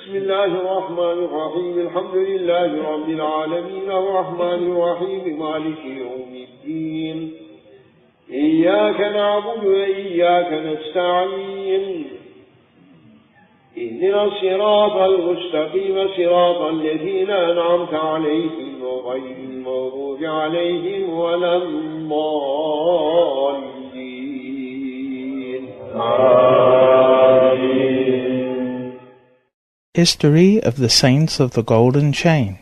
بسم الله الرحمن الرحيم الحمد لله رب العالمين الرحمن الرحيم مالك يوم الدين إياك نعبد وإياك نستعين اهدنا الصراط المستقيم صراط الذين أنعمت عليهم غير المغضوب عليهم ولا الضالين. History of the Saints of the Golden Chain.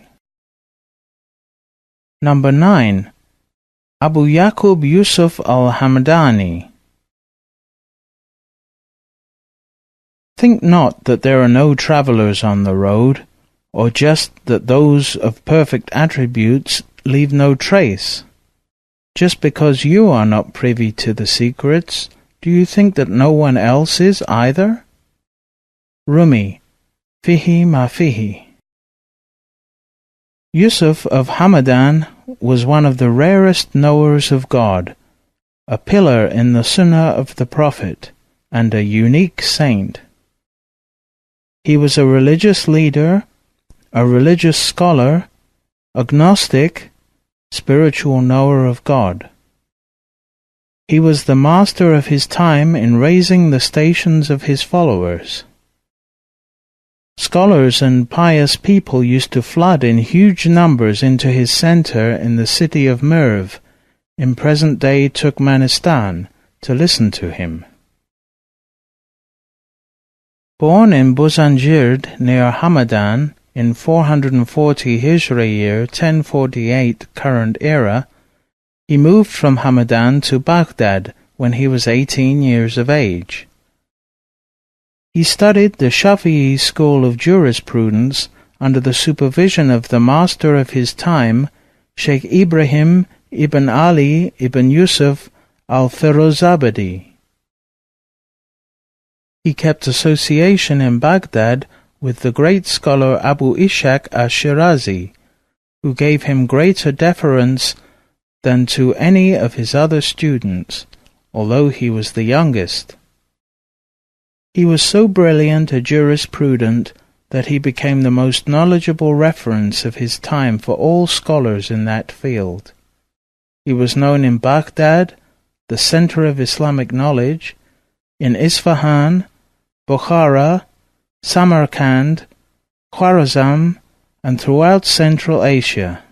Number 9. Abu Yaqub Yusuf al-Hamadani. Think not that there are no travellers on the road, or just that those of perfect attributes leave no trace. Just because you are not privy to the secrets, do you think that no one else is either? Rumi, Fihi ma fihi. Yusuf of Hamadan was one of the rarest knowers of God, a pillar in the Sunnah of the Prophet, and a unique saint. He was a religious leader, a religious scholar, agnostic, spiritual knower of God. He was the master of his time in raising the stations of his followers. Scholars and pious people used to flood in huge numbers into his center in the city of Merv, in present-day Turkmenistan, to listen to him. Born in Buzanjird near Hamadan in 440 Hijri year 1048 current era, he moved from Hamadan to Baghdad when he was 18 years of age. He studied the Shafi'i school of jurisprudence under the supervision of the master of his time, Sheikh Ibrahim ibn Ali ibn Yusuf al-Firozabadi. He kept association in Baghdad with the great scholar Abu Ishaq al-Shirazi, who gave him greater deference than to any of his other students, although he was the youngest. He was so brilliant a jurisprudent that he became the most knowledgeable reference of his time for all scholars in that field. He was known in Baghdad, the center of Islamic knowledge, in Isfahan, Bukhara, Samarkand, Khwarazm, and throughout Central Asia.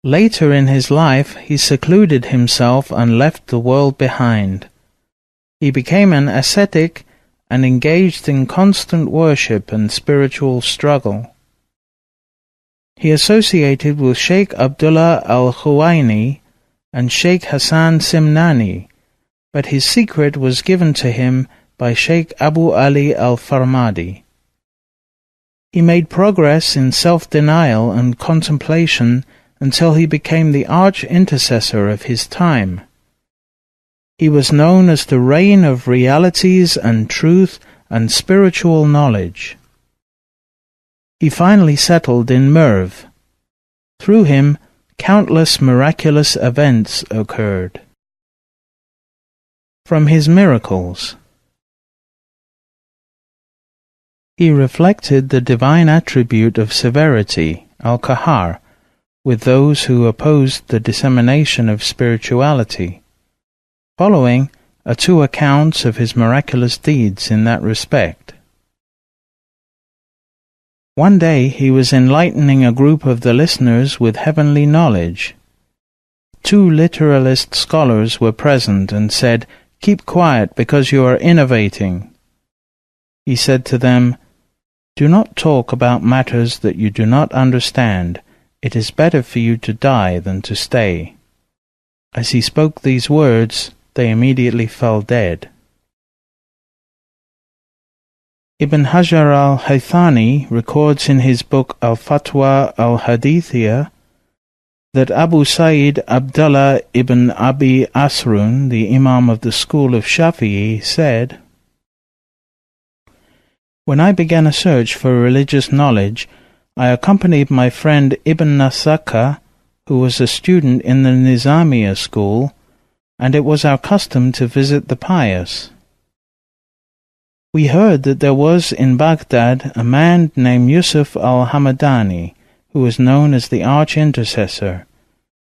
Later in his life, he secluded himself and left the world behind. He became an ascetic and engaged in constant worship and spiritual struggle. He associated with Sheikh Abdullah al-Khuwaini and Sheikh Hassan Simnani, but his secret was given to him by Sheikh Abu Ali al-Farmadi. He made progress in self-denial and contemplation until he became the arch-intercessor of his time. He was known as the reign of realities and truth and spiritual knowledge. He finally settled in Merv. Through him, countless miraculous events occurred. From his miracles, he reflected the divine attribute of severity, al-Qahar, with those who opposed the dissemination of spirituality. Following are two accounts of his miraculous deeds in that respect. One day he was enlightening a group of the listeners with heavenly knowledge. Two literalist scholars were present and said, "Keep quiet because you are innovating." He said to them, "Do not talk about matters that you do not understand. It is better for you to die than to stay." As he spoke these words, they immediately fell dead. Ibn Hajar al-Haythami records in his book Al-Fatwa al-Hadithiyah that Abu Sa'id Abdullah ibn Abi Asrun, the Imam of the school of Shafi'i, said, "When I began a search for religious knowledge, I accompanied my friend Ibn Nasaka, who was a student in the Nizamiya school, and it was our custom to visit the pious. We heard that there was in Baghdad a man named Yusuf al-Hamadani, who was known as the Arch-Intercessor,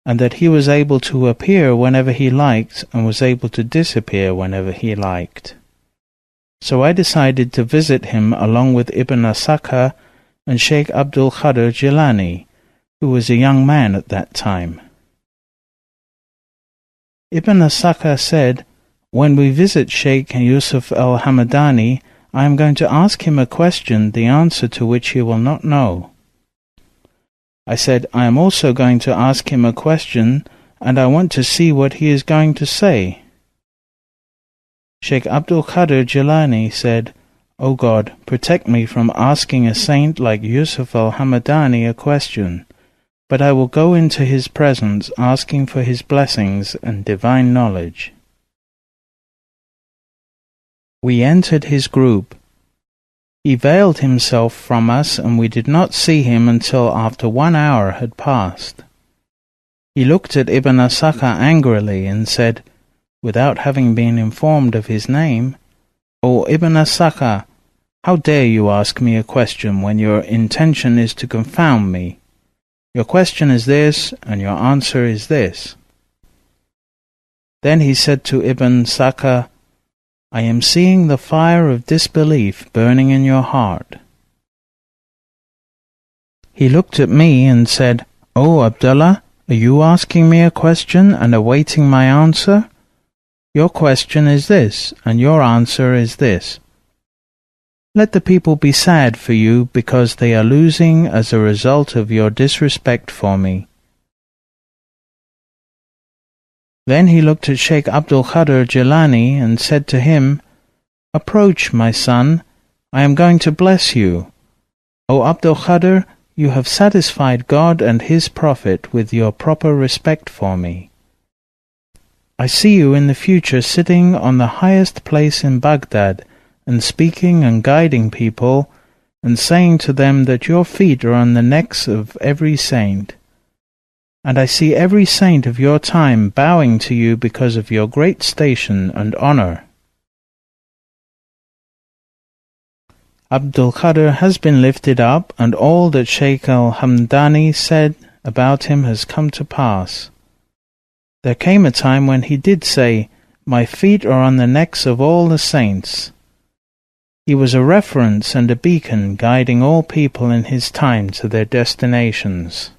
and that he was able to appear whenever he liked and was able to disappear whenever he liked. So I decided to visit him along with Ibn Asakha and Sheikh Abdul Qadir Jilani, who was a young man at that time. Ibn Asakha said, "When we visit Sheikh Yusuf al-Hamadani, I am going to ask him a question, the answer to which he will not know." I said, "I am also going to ask him a question, and I want to see what he is going to say." Sheikh Abdul Qadir Jilani said, "O God, protect me from asking a saint like Yusuf al-Hamadani a question, but I will go into his presence asking for his blessings and divine knowledge." We entered his group. He veiled himself from us, and we did not see him until after 1 hour had passed. He looked at Ibn Asakha angrily and said, without having been informed of his name, "O Ibn Asakha, how dare you ask me a question when your intention is to confound me? Your question is this, and your answer is this." Then he said to Ibn Asakha, "I am seeing the fire of disbelief burning in your heart." He looked at me and said, "O Abdullah, are you asking me a question and awaiting my answer? Your question is this, and your answer is this. Let the people be sad for you because they are losing as a result of your disrespect for me." Then he looked at Sheikh Abdul Qadir Jilani and said to him, "Approach, my son, I am going to bless you. O Abdul Qadir, you have satisfied God and His Prophet with your proper respect for me. I see you in the future sitting on the highest place in Baghdad and speaking and guiding people and saying to them that your feet are on the necks of every saint. And I see every saint of your time bowing to you because of your great station and honor. Abdul Qadir has been lifted up, and all that Shaykh al-Hamadani said about him has come to pass. There came a time when he did say, 'My feet are on the necks of all the saints.' He was a reference and a beacon guiding all people in his time to their destinations."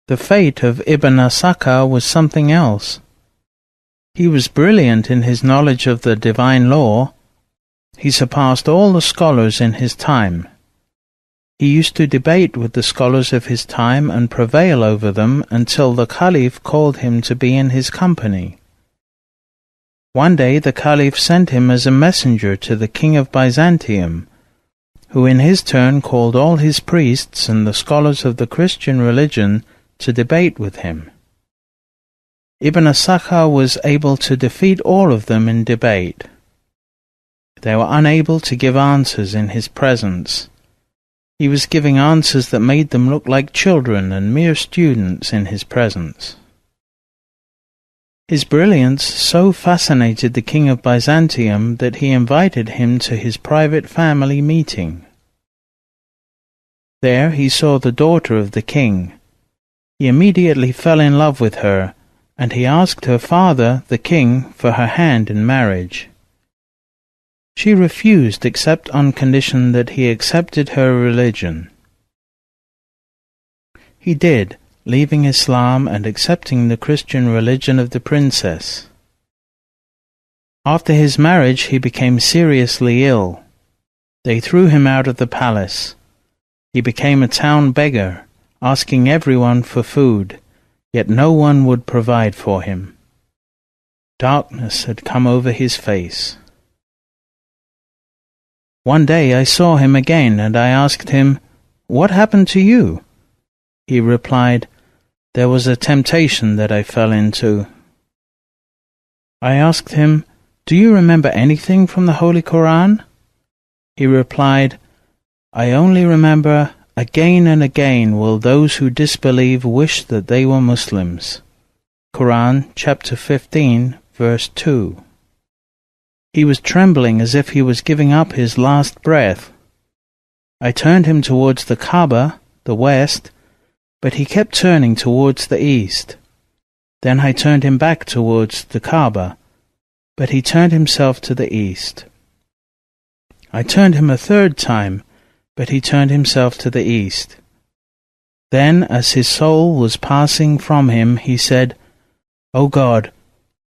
The fate of Ibn Asakha was something else. He was brilliant in his knowledge of the divine law. He surpassed all the scholars in his time. He used to debate with the scholars of his time and prevail over them until the Caliph called him to be in his company. One day the Caliph sent him as a messenger to the king of Byzantium, who in his turn called all his priests and the scholars of the Christian religion to debate with him. Ibn Asakha was able to defeat all of them in debate. They were unable to give answers in his presence. He was giving answers that made them look like children and mere students in his presence. His brilliance so fascinated the king of Byzantium that he invited him to his private family meeting. There he saw the daughter of the king. He immediately fell in love with her, and he asked her father, the king, for her hand in marriage. She refused except on condition that he accepted her religion. He did, leaving Islam and accepting the Christian religion of the princess. After his marriage he became seriously ill. They threw him out of the palace. He became a town beggar, asking everyone for food, yet no one would provide for him. Darkness had come over his face. One day I saw him again, and I asked him, "What happened to you?" He replied, "There was a temptation that I fell into." I asked him, "Do you remember anything from the Holy Quran?" He replied, "I only remember, again and again will those who disbelieve wish that they were Muslims." Quran chapter 15, verse 2. He was trembling as if he was giving up his last breath. I turned him towards the Kaaba, the west, but he kept turning towards the east. Then I turned him back towards the Kaaba, but he turned himself to the east. I turned him a third time, but he turned himself to the east. Then, as his soul was passing from him, he said, "O God,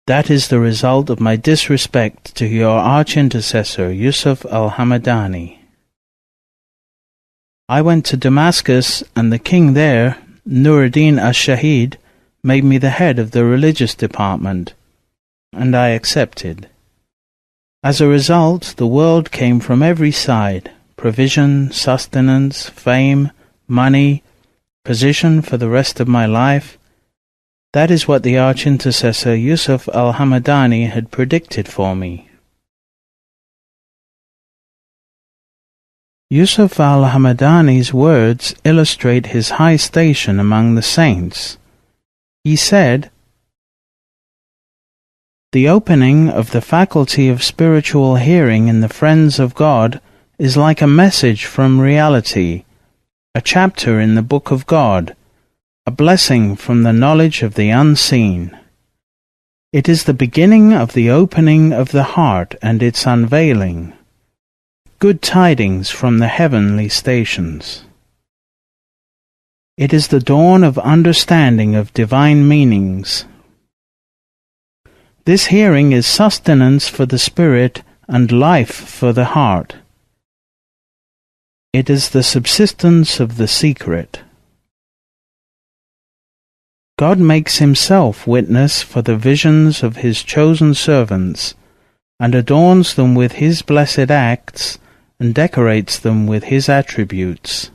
that is the result of my disrespect to your arch-intercessor, Yusuf al-Hamadani." I went to Damascus, and the king there, Nuruddin al-Shahid, made me the head of the religious department, and I accepted. As a result, the world came from every side: provision, sustenance, fame, money, position for the rest of my life. That is what the arch-intercessor Yusuf al-Hamadani had predicted for me. Yusuf al-Hamadani's words illustrate his high station among the saints. He said, "The opening of the faculty of spiritual hearing in the friends of God is like a message from reality, a chapter in the book of God, a blessing from the knowledge of the unseen. It is the beginning of the opening of the heart and its unveiling, good tidings from the heavenly stations. It is the dawn of understanding of divine meanings. This hearing is sustenance for the spirit and life for the heart. It is the subsistence of the secret. God makes himself witness for the visions of his chosen servants, and adorns them with his blessed acts, and decorates them with his attributes.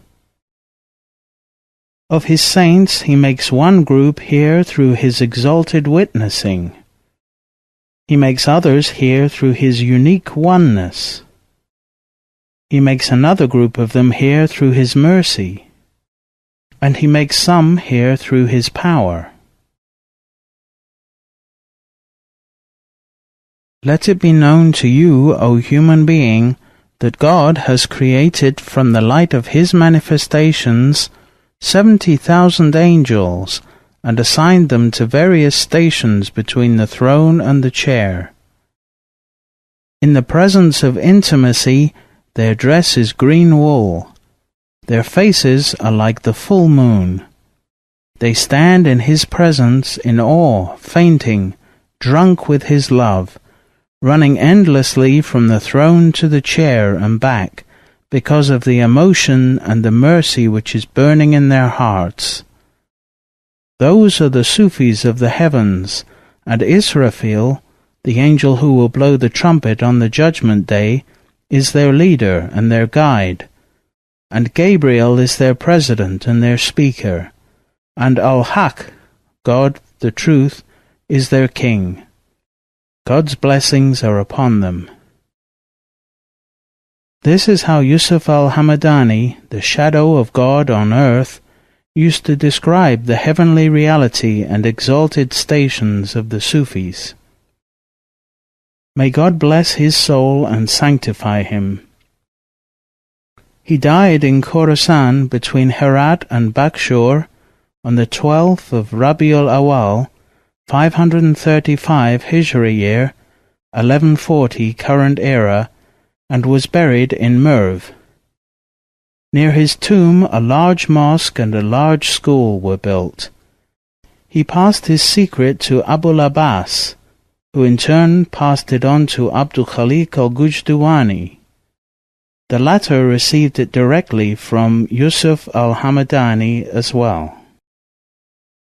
Of his saints he makes one group hear through his exalted witnessing. He makes others hear through his unique oneness. He makes another group of them hear through his mercy, and he makes some hear through his power. Let it be known to you, O human being, that God has created from the light of his manifestations 70,000 angels, and assigned them to various stations between the throne and the chair. In the presence of intimacy, their dress is green wool. Their faces are like the full moon. They stand in his presence in awe, fainting, drunk with his love, running endlessly from the throne to the chair and back, because of the emotion and the mercy which is burning in their hearts. Those are the Sufis of the heavens, and Israfil, the angel who will blow the trumpet on the judgment day, is their leader and their guide, and Gabriel is their president and their speaker, and Al-Haq, God, the truth, is their king. God's blessings are upon them. This is how Yusuf al-Hamadani, the shadow of God on earth, used to describe the heavenly reality and exalted stations of the Sufis. May God bless his soul and sanctify him. He died in Khorasan between Herat and Bakshur on the 12th of Rabiul Awal, 535 Hijri year, 1140 current era, and was buried in Merv. Near his tomb a large mosque and a large school were built. He passed his secret to Abul Abbas, who in turn passed it on to Abdul Khaliq al-Gujduwani. The latter received it directly from Yusuf al-Hamadani as well.